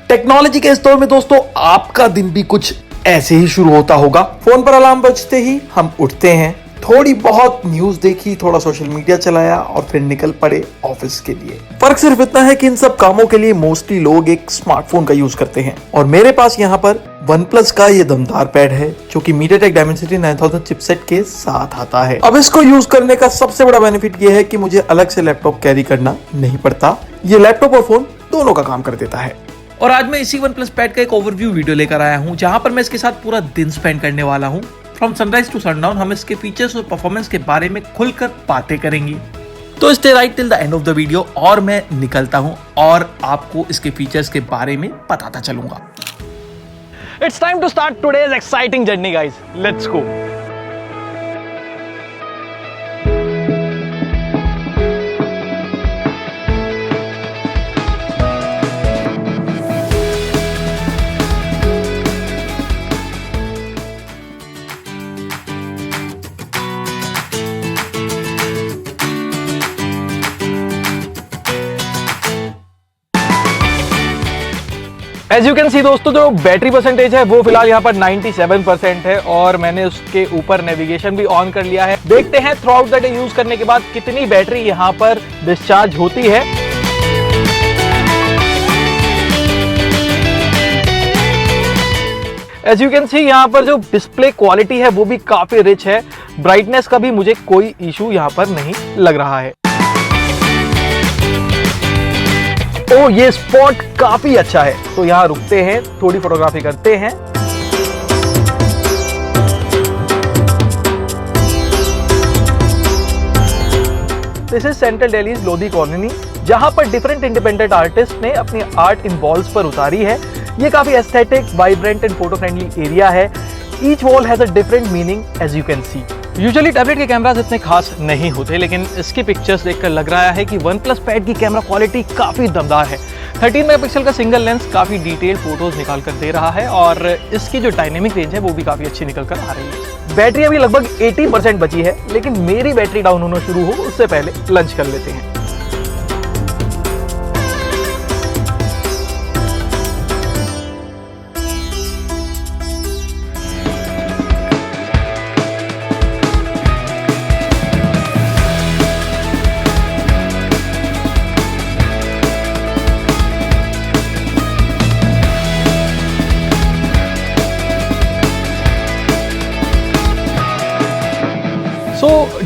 Technology के इस दौर में दोस्तों आपका दिन भी कुछ ऐसे ही शुरू होता होगा। फोन पर अलार्म बजते ही हम उठते हैं, थोड़ी बहुत न्यूज देखी, थोड़ा सोशल मीडिया चलाया और फिर निकल पड़े ऑफिस के लिए। फर्क सिर्फ इतना है कि इन सब कामों के लिए मोस्टली लोग एक स्मार्टफोन का यूज करते हैं और मेरे पास यहाँ पर OnePlus का ये दमदार पैड है जो कि MediaTek Dimensity 9000 चिपसेट के साथ आता है। अब इसको यूज करने का सबसे बड़ा बेनिफिट ये है कि मुझे अलग से लैपटॉप कैरी करना नहीं पड़ता, ये लैपटॉप और फोन दोनों का काम कर देता है। और आज मैं इसी OnePlus पैड का एक ओवरव्यू वीडियो लेकर आया हूँ जहां पर मैं इसके साथ पूरा दिन स्पेंड करने वाला हूँ। फ्रॉम सनराइज टू सनडाउन हम इसके फीचर्स और परफॉर्मेंस के बारे में खुलकर बातें करेंगे। तो stay right till the end of the video और मैं निकलता हूँ और आपको इसके फीचर्स के बारे में बताता चलूंगा। It's time to start today's exciting journey, guys. Let's go. As you can see दोस्तों, जो बैटरी परसेंटेज है वो फिलहाल यहाँ पर 97% है और मैंने उसके ऊपर नेविगेशन भी ऑन कर लिया है। देखते हैं through out the day use करने के बाद कितनी बैटरी यहाँ पर डिस्चार्ज होती है। एज यू कैन सी यहाँ पर जो डिस्प्ले क्वालिटी है वो भी काफी रिच है। ब्राइटनेस का भी मुझे कोई इशू यहाँ पर नहीं लग रहा है। ओ, ये स्पॉट काफी अच्छा है, तो यहां रुकते हैं, थोड़ी फोटोग्राफी करते हैं। This is central Delhi's Lodhi colony, जहां पर डिफरेंट इंडिपेंडेंट आर्टिस्ट ने अपनी आर्ट इन वॉल्स पर उतारी है। ये काफी aesthetic, vibrant and photo friendly area है। Each wall has a different meaning as you can see. Usually tablet के कैमरास इतने खास नहीं होते, लेकिन इसकी पिक्चर्स देखकर लग रहा है कि OnePlus पैड की कैमरा क्वालिटी काफी दमदार है। 13 मेगापिक्सल का सिंगल लेंस काफी डिटेल्ड फोटोज निकाल कर दे रहा है और इसकी जो डायनेमिक रेंज है वो भी काफी अच्छी निकल कर आ रही है। बैटरी अभी लगभग 80% बची है, लेकिन मेरी बैटरी डाउन होना शुरू हो उससे पहले लंच कर लेते हैं।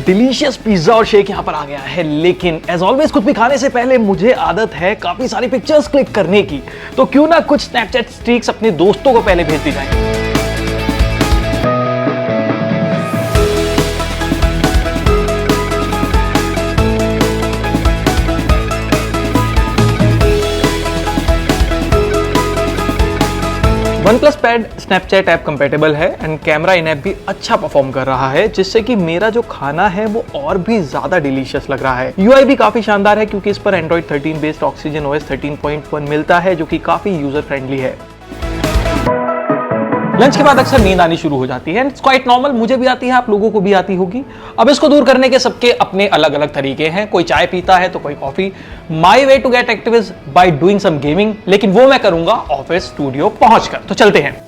डिलीशियस पिज्जा और शेक यहाँ पर आ गया है, लेकिन एज ऑलवेज कुछ भी खाने से पहले मुझे आदत है काफी सारी पिक्चर्स क्लिक करने की, तो क्यों ना कुछ स्नैपचैट स्ट्रीक्स अपने दोस्तों को पहले भेज दी जाए। OnePlus pad Snapchat app compatible है एंड कैमरा इन ऐप भी अच्छा परफॉर्म कर रहा है, जिससे कि मेरा जो खाना है वो और भी ज्यादा डिलीशियस लग रहा है। UI भी काफी शानदार है क्योंकि इस पर Android 13 बेस्ड ऑक्सीजन OS 13.1 मिलता है, जो कि काफी यूजर फ्रेंडली है। लंच के बाद अक्सर नींद आनी शुरू हो जाती है। इट्स क्वाइट नॉर्मल, मुझे भी आती है, आप लोगों को भी आती होगी। अब इसको दूर करने के सबके अपने अलग अलग तरीके हैं। कोई चाय पीता है तो कोई coffee. My way to get active is by doing some gaming, लेकिन वो मैं करूंगा ऑफिस स्टूडियो पहुंचकर। तो चलते हैं।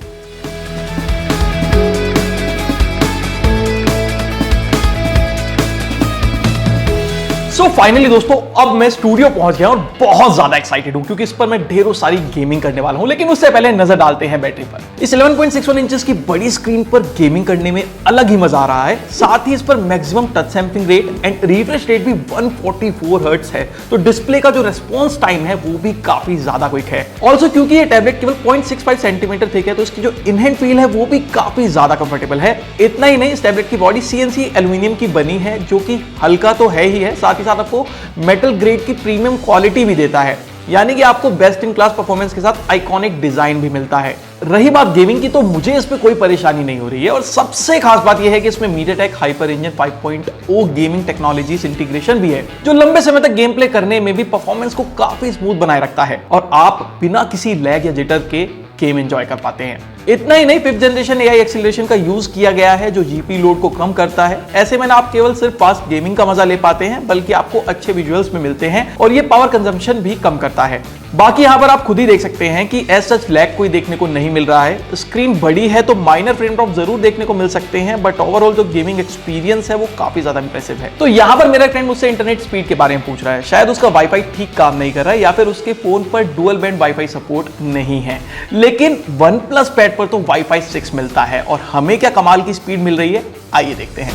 सो फाइनली दोस्तों, अब मैं स्टूडियो पहुंच गया और बहुत ज्यादा एक्साइटेड हूं क्योंकि इस पर मैं ढेरों सारी गेमिंग करने वाला हूं। लेकिन उससे पहले नजर डालते हैं बैटरी पर। इस 11.61 इंचेस की बड़ी स्क्रीन पर गेमिंग करने में अलग ही मजा आ रहा है। साथ ही इस पर maximum touch sampling rate and refresh rate भी 144 हर्ट्ज है, तो डिस्प्ले का जो रेस्पॉन्स टाइम है वो भी काफी ज्यादा क्विक है। ऑल्सो क्योंकि ये टैबलेट केवल 0.65 सेंटीमीटर थिक है, तो इसकी जो इनहैंड फील है वो भी काफी ज्यादा कंफर्टेबल है। इतना ही नहीं, इस टैबलेट की बॉडी CNC एल्यूमिनियम की बनी है, जो कि हल्का तो है ही है, साथ ही साथ आपको मेटल ग्रेड की प्रीमियम क्वालिटी भी देता है। यानी कि आपको बेस्ट इन क्लास परफॉर्मेंस के साथ आइकॉनिक डिजाइन भी मिलता है। रही बात गेमिंग की, तो मुझे इस पे कोई परेशानी नहीं हो रही है और सबसे खास बात यह है कि इसमें MediaTek HyperEngine 5.0 gaming technologies integration भी है, जो लंबे समय तक गेम प्ले करने में भी परफॉर्मेंस को काफी स्मूथ बनाए रखता है और आप बिना किसी लैग या जिटर के गेम एंजॉय कर पाते हैं। इतना ही नहीं, 5th जनरेशन AI एक्सीलरेशन का यूज किया गया है जो GPU लोड को कम करता है। ऐसे में आप केवल सिर्फ फास्ट गेमिंग का मजा ले पाते हैं, बल्कि आपको अच्छे विजुअल्स में मिलते हैं और ये पावर कंजम्पशन भी कम करता है। बाकी यहाँ पर आप खुद ही देख सकते हैं कि एज सच लैग कोई देखने को नहीं मिल रहा है। स्क्रीन बड़ी है तो माइनर फ्रेम ड्रॉप जरूर देखने को मिल सकते हैं, बट ओवरऑल जो गेमिंग एक्सपीरियंस है वो काफी ज्यादा इंप्रेसिव है। तो यहाँ पर मेरा फ्रेंड मुझसे इंटरनेट स्पीड के बारे में पूछ रहा है। शायद उसका वाईफाई ठीक काम नहीं कर रहा है या फिर उसके फोन पर डुअल बैंड वाईफाई सपोर्ट नहीं है, लेकिन OnePlus पैड पर तो वाईफाई 6 मिलता है। और हमें क्या कमाल की स्पीड मिल रही है, आइए देखते हैं।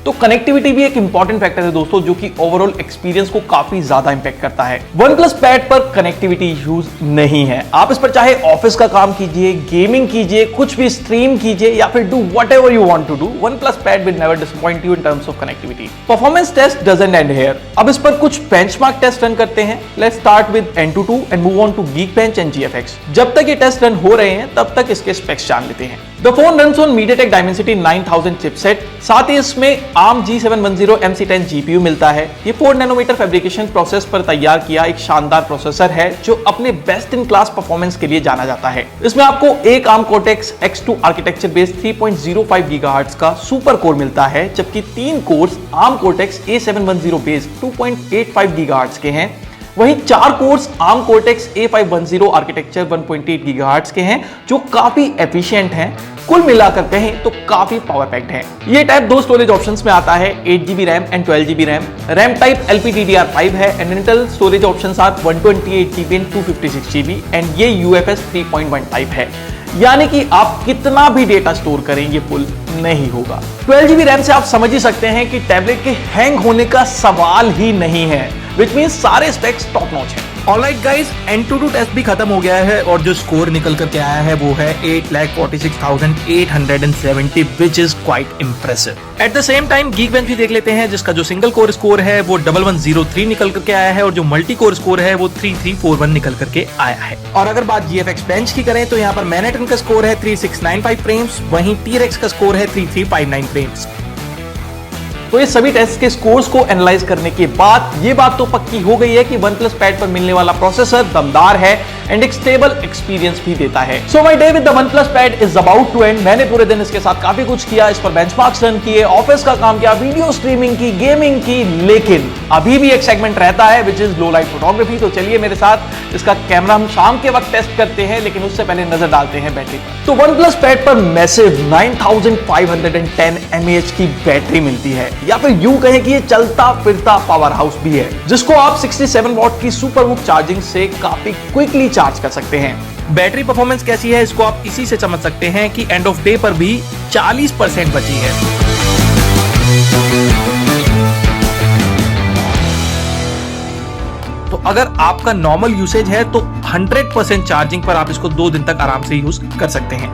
तो कनेक्टिविटी भी एक इंपॉर्टेंट फैक्टर है दोस्तों, जो कि ओवरऑल एक्सपीरियंस को काफी ज्यादा इंपैक्ट करता है। OnePlus पैड पर कनेक्टिविटी इश्यूज नहीं है। आप इस पर चाहे ऑफिस का काम कीजिए, गेमिंग कीजिए, कुछ भी स्ट्रीम कीजिए या फिर do whatever you want to do, OnePlus pad will never disappoint you in terms of connectivity. Performance test doesn't end here. अब इस पर कुछ बेंचमार्क टेस्ट रन करते हैं। Let's start with Antutu and move on to Geekbench and GFX। जब तक ये test run हो रहे हैं तब तक इसके स्पेक्स जान लेते हैं। The phone runs on MediaTek Dimensity 9000 chipset, साथ ही इसमें ARM G710 MC10 GPU मिलता है। ये 4 नैनोमीटर फैब्रिकेशन प्रोसेस पर तैयार किया एक शानदार प्रोसेसर है जो अपने बेस्ट इन क्लास परफॉर्मेंस के लिए जाना जाता है। इसमें आपको एक ARM Cortex X2 architecture based 3.05 GHz का सुपर कोर मिलता है, जबकि 3 course ARM Cortex A710 based 2.85 GHz के हैं। वहीं 4 course ARM Cortex A510 architecture 1.8 GHz के हैं, जो काफी एफिशिएंट हैं। कुल मिलाकर कहें तो काफी पावर पैक्ड है। ये टाइप 2 स्टोरेज ऑप्शंस में आता है, 8GB RAM and 12GB RAM. RAM type LPDDR5 है and internal storage options are 128GB and 256GB and ये UFS 3.1 टाइप है, यानी कि आप कितना भी डेटा स्टोर करेंगे फुल नहीं होगा। 12GB रैम से आप समझ ही सकते हैं कि टैबलेट के हैंग होने का सवाल ही नहीं है, विच मींस सारे स्पेक्स टॉप नॉच हैं। ऑलराइट गाइस, Antutu टेस्ट भी खत्म हो गया है और जो स्कोर निकल करके आया है वो है 8,46,870, which is quite impressive. At the same time Geekbench भी देख लेते हैं, जिसका जो सिंगल कोर स्कोर है वो 1103 निकल करके आया है और जो मल्टी कोर स्कोर है वो 3341 निकल करके आया है। और अगर बात GFX बेंच की करें तो यहाँ पर मैनहट्टन का स्कोर है 3695 फ्रेम्स, वहीं T-Rex का स्कोर है 3359 फ्रेम्स। तो ये सभी टेस्ट के स्कोर्स को एनालाइज करने के बाद ये बात तो पक्की हो गई है कि OnePlus पैड पर मिलने वाला प्रोसेसर दमदार है एंड एक स्टेबल एक्सपीरियंस भी देता है। So my day with the OnePlus pad is about to end. मैंने पूरे दिन इसके साथ काफी कुछ किया, इस पर बेंचमार्क्स रन किए, ऑफिस का काम किया, वीडियो स्ट्रीमिंग की, गेमिंग की, लेकिन अभी भी एक सेगमेंट रहता है which is low light photography. तो चलिए मेरे साथ इसका कैमरा हम शाम के वक्त टेस्ट करते हैं, लेकिन उससे पहले नजर डालते हैं बैटरी पर। तो OnePlus पैड पर मैसिव 9510 mAh की बैटरी मिलती है, या फिर यूं कहें कि ये चलता फिरता पावर हाउस भी है, जिसको आप 67 वॉट की सुपरबुक चार्जिंग से काफी क्विकली चार्ज कर सकते हैं। बैटरी परफॉर्मेंस कैसी है इसको आप इसी से समझ सकते हैं कि एंड ऑफ डे पर भी 40% बची है। तो अगर आपका नॉर्मल यूसेज है तो 100% चार्जिंग पर आप इसको 2 दिन तक आराम से यूज कर सकते हैं।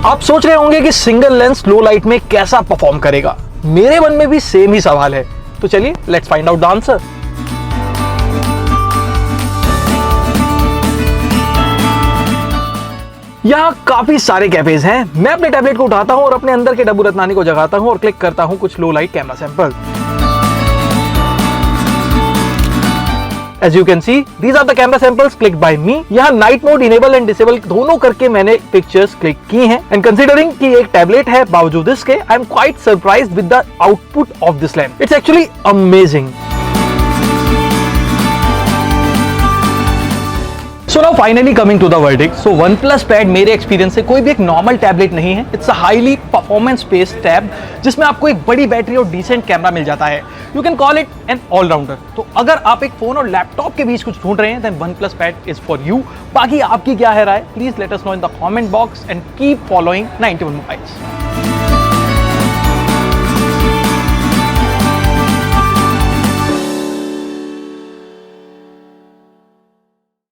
आप सोच रहे होंगे कि सिंगल लेंस लो लाइट में कैसा परफॉर्म करेगा। मेरे मन में भी सेम ही सवाल है, तो चलिए let's find out the answer. यहाँ काफी सारे कैफेज हैं। मैं अपने टैबलेट को उठाता हूं और अपने अंदर के डब्बू रत्नानी को जगाता हूं और क्लिक करता हूं कुछ लो light camera sample. As you can see, these are the camera samples clicked by me. यहाँ night mode enable and disable दोनों करके मैंने पिक्चर्स क्लिक की हैं। एंड कंसीडरिंग कि एक टैबलेट है, बावजूद इसके I am quite surprised with the output of this lamp. It's actually amazing. So now finally coming to the verdict. So OnePlus pad मेरे एक्सपीरियंस से कोई भी एक नॉर्मल टैबलेट नहीं है। It's a highly performance based tab जिसमें आपको एक बड़ी बैटरी और डिसेंट कैमरा मिल जाता है। You can call it an allrounder. तो अगर आप एक फोन और लैपटॉप के बीच कुछ ढूंढ रहे हैं then OnePlus pad is for you. बाकी आपकी क्या है राय, please let us know in the comment box and keep following 91 mobiles.